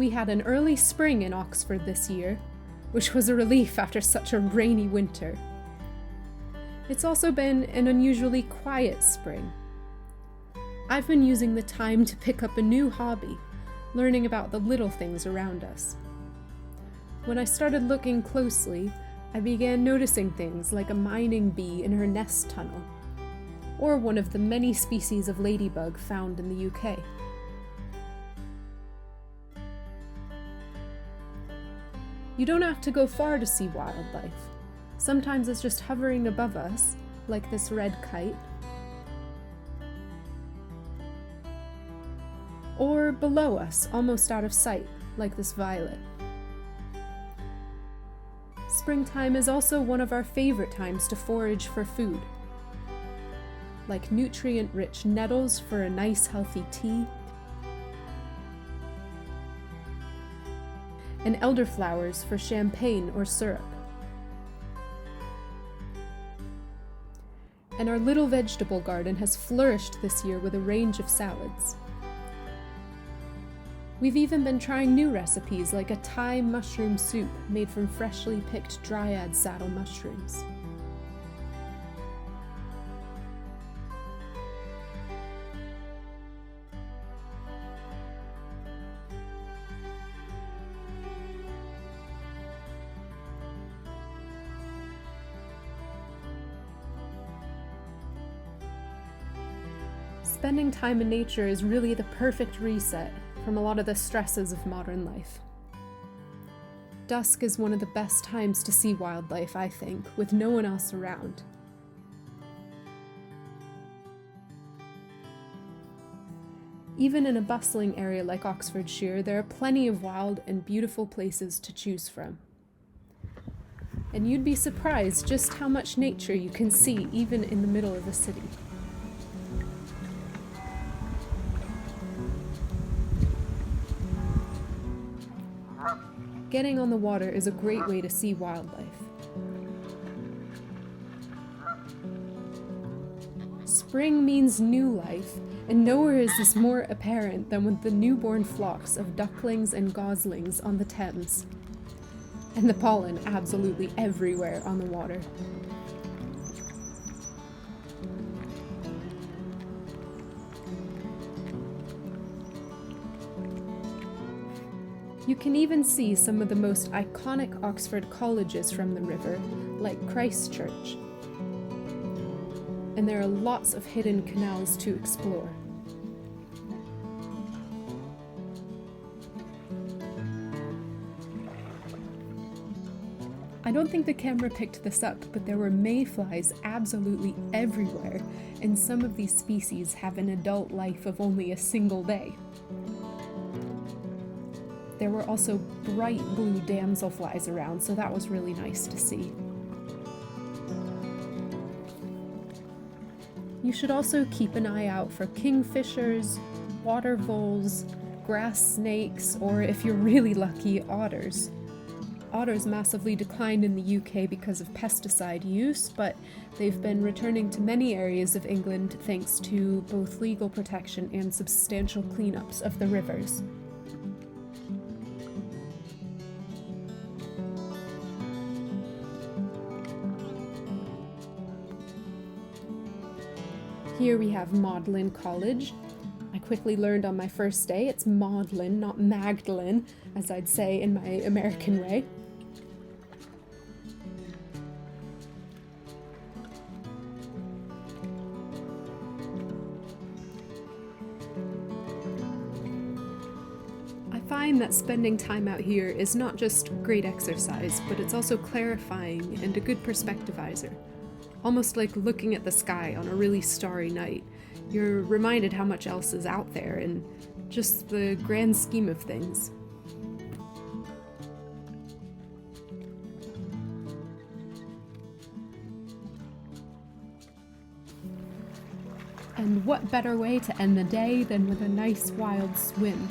We had an early spring in Oxford this year, which was a relief after such a rainy winter. It's also been an unusually quiet spring. I've been using the time to pick up a new hobby, learning about the little things around us. When I started looking closely, I began noticing things like a mining bee in her nest tunnel, or one of the many species of ladybug found in the UK. You don't have to go far to see wildlife. Sometimes it's just hovering above us, like this red kite, or below us, almost out of sight, like this violet. Springtime is also one of our favorite times to forage for food, like nutrient-rich nettles for a nice healthy tea, and elderflowers for champagne or syrup. And our little vegetable garden has flourished this year with a range of salads. We've even been trying new recipes like a Thai mushroom soup made from freshly picked dryad saddle mushrooms. Spending time in nature is really the perfect reset from a lot of the stresses of modern life. Dusk is one of the best times to see wildlife, I think, with no one else around. Even in a bustling area like Oxfordshire, there are plenty of wild and beautiful places to choose from. And you'd be surprised just how much nature you can see even in the middle of a city. Getting on the water is a great way to see wildlife. Spring means new life, and nowhere is this more apparent than with the newborn flocks of ducklings and goslings on the Thames, and the pollen absolutely everywhere on the water. You can even see some of the most iconic Oxford colleges from the river, like Christ Church. And there are lots of hidden canals to explore. I don't think the camera picked this up, but there were mayflies absolutely everywhere, and some of these species have an adult life of only a single day. There were also bright blue damselflies around, so that was really nice to see. You should also keep an eye out for kingfishers, water voles, grass snakes, or if you're really lucky, otters. Otters massively declined in the UK because of pesticide use, but they've been returning to many areas of England thanks to both legal protection and substantial cleanups of the rivers. Here we have Magdalen College. I quickly learned on my first day it's Magdalen, not Magdalen, as I'd say in my American way. I find that spending time out here is not just great exercise, but it's also clarifying and a good perspectivizer. Almost like looking at the sky on a really starry night. You're reminded how much else is out there and just the grand scheme of things. And what better way to end the day than with a nice wild swim?